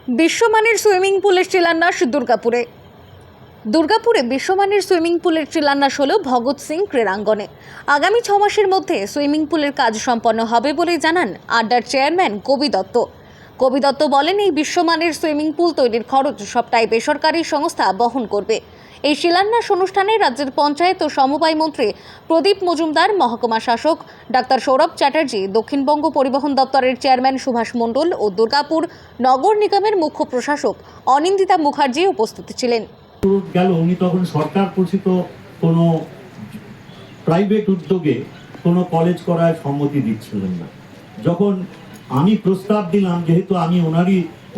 বিশ্বমানের সুইমিং পুলের শিলান্যাস দুর্গাপুরে বিশ্বমানের সুইমিং পুলের শিলান্যাস হলো ভগৎ সিং ক্রীড়াঙ্গনে। আগামী 6 মাসের মধ্যে সুইমিং পুলের কাজ সম্পন্ন হবে বলে জানান আড্ডার চেয়ারম্যান কবি দত্ত। কবি দত্ত বলেন, এই বিশ্বমানের সুইমিং পুল তৈরির খরচ সবটাই বেসরকারি সংস্থা বহন করবে। এই শিলান্যাস অনুষ্ঠানে রাজ্যের পঞ্চায়েত ও সমবায় মন্ত্রী প্রদীপ মজুমদার, মহকুমা শাসক ডাক্তার সৌরভ চ্যাটার্জি, দক্ষিণবঙ্গ পরিবহন দপ্তরের চেয়ারম্যান সুভাষ মণ্ডল ও দুর্গাপুর নগর নিগমের মুখ্য প্রশাসক অনিন্দিতা মুখার্জি উপস্থিত ছিলেন। উনি তখন সরকার পোষিত কোনো প্রাইভেট উদ্যোগে কোনো কলেজ করার সম্মতি দিচ্ছিলেন না। যখন আমি প্রস্তাব দিলাম, যেহেতু আমি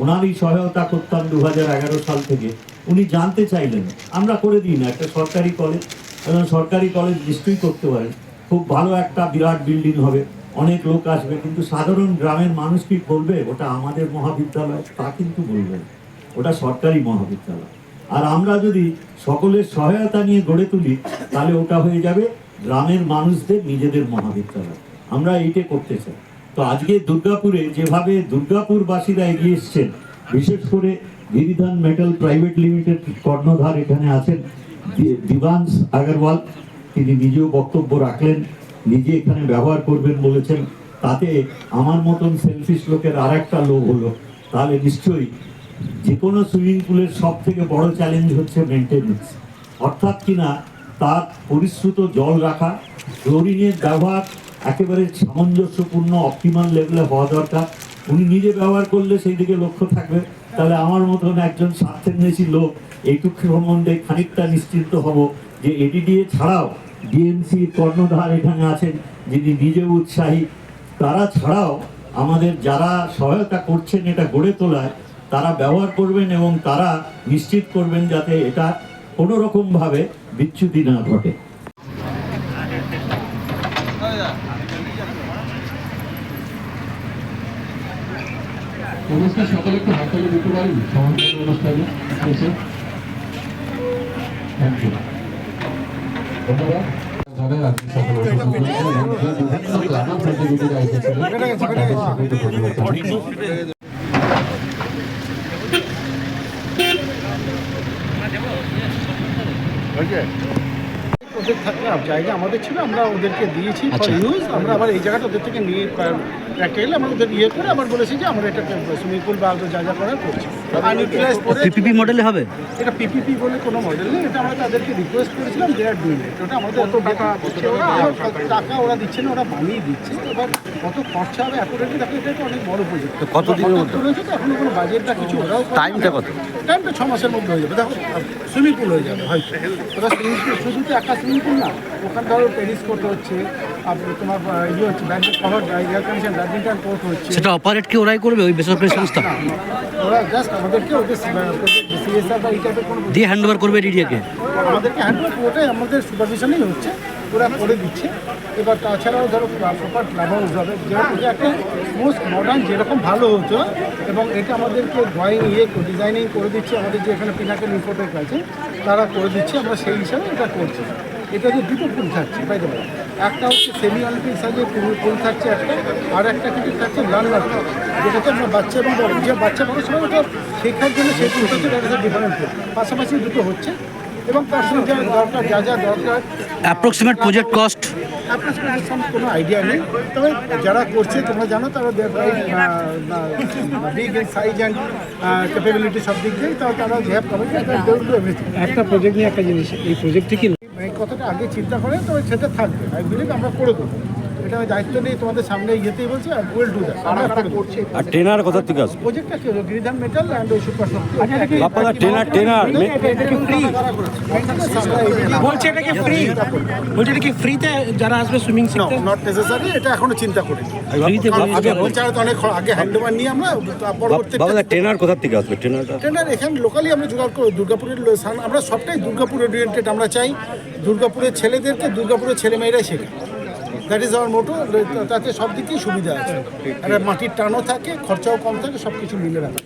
ওনারই সহায়তা করতাম 2011 সাল থেকে, উনি জানতে চাইলেন আমরা করে দিই না একটা সরকারি কলেজ। সরকারি কলেজ নিশ্চয়ই করতে পারেন, খুব ভালো একটা বিরাট বিল্ডিং হবে, অনেক লোক আসবে, কিন্তু সাধারণ গ্রামের মানুষ কি বলবে ওটা আমাদের মহাবিদ্যালয়? তা কিন্তু বলবেন, ওটা সরকারি মহাবিদ্যালয়। আর আমরা যদি সকলের সহায়তা নিয়ে গড়ে তুলি তাহলে ওটা হয়ে যাবে গ্রামের মানুষদের নিজেদের মহাবিদ্যালয়। আমরা এইটা করতে চাই। তো আজকে দুর্গাপুরে যেভাবে দুর্গাপুরবাসীরা এগিয়ে এসছেন, বিশেষ করে গিরিধান মেটাল প্রাইভেট লিমিটেড কর্ণধার এখানে আছেন দিবাংশ আগরওয়াল, তিনি নিজেও বক্তব্য রাখলেন, নিজে এখানে ব্যবহার করবেন বলেছেন। তাতে আমার মতন সেলফিশ লোকের আর একটা লোভ হলো, তাহলে নিশ্চয়ই যে কোনো সুইমিং পুলের সব থেকে বড় চ্যালেঞ্জ হচ্ছে মেনটেনেন্স, অর্থাৎ কিনা তার পরিশ্রুত জল রাখা, ক্লোরিনের ব্যবহার একেবারে সামঞ্জস্যপূর্ণ অপটিমাল লেভেলে হওয়া দরকার। উনি নিজে ব্যবহার করলে সেই দিকে লক্ষ্য থাকবে, তাহলে আমার মতন একজন স্বার্থেন্বেষী লোক এইটুকু সম্বন্ধে খানিকটা নিশ্চিন্ত হব যে এডিডিএ ছাড়াও ডিএমসি কর্ণধার এখানে আছেন যিনি নিজেও উৎসাহী, তারা ছাড়াও আমাদের যারা সহায়তা করছেন এটা গড়ে তোলায়, তারা ব্যবহার করবেন এবং তারা নিশ্চিত করবেন যাতে এটা কোনো রকমভাবে বিচ্যুতি না ঘটে। নমস্কার, সকলে একটু হাততালি দিতে পারেন সমাজের অনুষ্ঠানে এসে। থ্যাংক ইউ, ধন্যবাদ। যারা আজকে সকলে বিভিন্ন ক্লাবের প্রতিযোগীরা এসেছিলেন তাদের সকলকে ধন্যবাদ। ওদের থাকলে জায়গা আমাদের ছিল, আমরা ওদেরকে দিয়েছি ফর ইউজ। আমরা আবার এই জায়গাটা ওদের থেকে নিয়ে প্র্যাকটিক্যালি আমরা ওদের ইয়ে করে আবার বলেছি যে আমরা এটা সুইমিং পুল বা যা যা করার করছি। পিপিপি মডেলে হবে? এটা পিপিপি বলে কোনো মডেল নেই, এটা আমরা তাদেরকে রিকোয়েস্ট করেছিলাম দে আর ডুইং ইট। ওটা আমাদের কত টাকা ওরা দিচ্ছে না, ওরা বানিয়ে দিচ্ছে। এবার কত খরচা হবে অ্যাকুরেটলি দেখো, এটা অনেক বড় প্রজেক্ট। কত দিনের মধ্যে রয়েছে? তো এখনো কোনো বাজেট বা কিছু, ওরাও টাইমটা কত? টাইমটা 6 মাসের মধ্যে হয়ে যাবে। দেখো সুইমিং পুল হয়ে যাবে হয়তো। ওরা সুইমিং পুল শুধু তো একা সুইমিং পুল না, ওখানে ধরো টেনিস কোর্ট হচ্ছে, তোমার ইয়ে হচ্ছে ব্যাডমিন্টন কোর্ট হচ্ছে। সেটা অপারেট কি ওরাই করবে, ওই বেসরকারি সংস্থা? ওরা জাস্ট আমাদেরকে ওদের সিএসআর বা এই টাইপের কোনো দিয়ে হ্যান্ড ওভার করবে ডিডিএকে? আমাদেরকে হ্যান্ড ওভার ওটাই আমাদের সুপারভিশনেই হচ্ছে, ওরা করে দিচ্ছে। এবার তাছাড়াও ধরো প্রপার ক্লাব হাউস হবে, যেরকম একটা মোস্ট মডার্ন যেরকম ভালো হতো, এবং এটা আমাদেরকে ড্রয়িং ডিজাইনিং করে দিচ্ছে আমাদের যে এখানে পিনাকেল ইনফোটেক আছে, তারা করে দিচ্ছে। আমরা সেই হিসাবে এটা করছি। এটা যে দুটো পুল থাকছে বাইরে, একটা হচ্ছে সেমি অলিম্পিক সাইজের পুল থাকছে একটা, আর একটা কিন্তু থাকছে লার্নার, যেটাতে আমরা বাচ্চা এবং বড়, যে বাচ্চা বড় সময় ওটা শেখার জন্য সেই পুলটা হচ্ছে, এটা ডিফারেন্ট পুল, পাশাপাশি দুটো হচ্ছে। এবং তার সঙ্গে দরকার যা দরকার অ্যাপ্রক্সিমেট প্রজেক্ট কস্ট কোনো আইডিয়া নেই, তবে যারা করছে তোমরা জানো, তারা big in size and capability সব দিক দিয়ে তারা হ্যাভ করে একটা প্রজেক্ট নিয়ে একটা জিনিস, এই প্রজেক্টটি কি এই কথাটা আগে চিন্তা করে, তো সেটা থাকবে। আই বিলিভ আমরা করে দেবো, এটা দায়িত্ব নেই তোমাদের সামনে ইয়েতেই বলছি, আর উইল ডু দ্যাট। আমরা করছি। আর ট্রেনার কোথা থেকে আসবে? প্রজেক্টটা কি হলো, গিরিধান মেটাল অ্যান্ড ওই সুপার শক্তি। আপনারা ট্রেনার এটা কি ফ্রি? বলছে এটা কি ফ্রি? বলছে এটা কি ফ্রিতে যারা আসবে সুইমিং শিখতে? নট নেসেসারি, এটা এখনো চিন্তা করি। ফ্রিতে আগে বলছে তো অনেক আগে হ্যান্ড ওভার নিয়ে আমরা পরবর্তী ট্রেনার কোথা থেকে আসবে? ট্রেনার এখানে লোকালি আমরা জোগাড় করি। দুর্গাপুরের আমরা সবটাই দুর্গাপুর ওরিয়েন্টেড। আমরা চাই দুর্গাপুরের ছেলেদেরকে দুর্গাপুরের ছেলেমেয়েরাই শেখে। দ্যাট ইজ আওয়ার মোটো। তাতে সব দিকেই সুবিধা আছে, আর মাটির টানও থাকে, খরচাও কম থাকে, সব কিছু মিলে রাখা।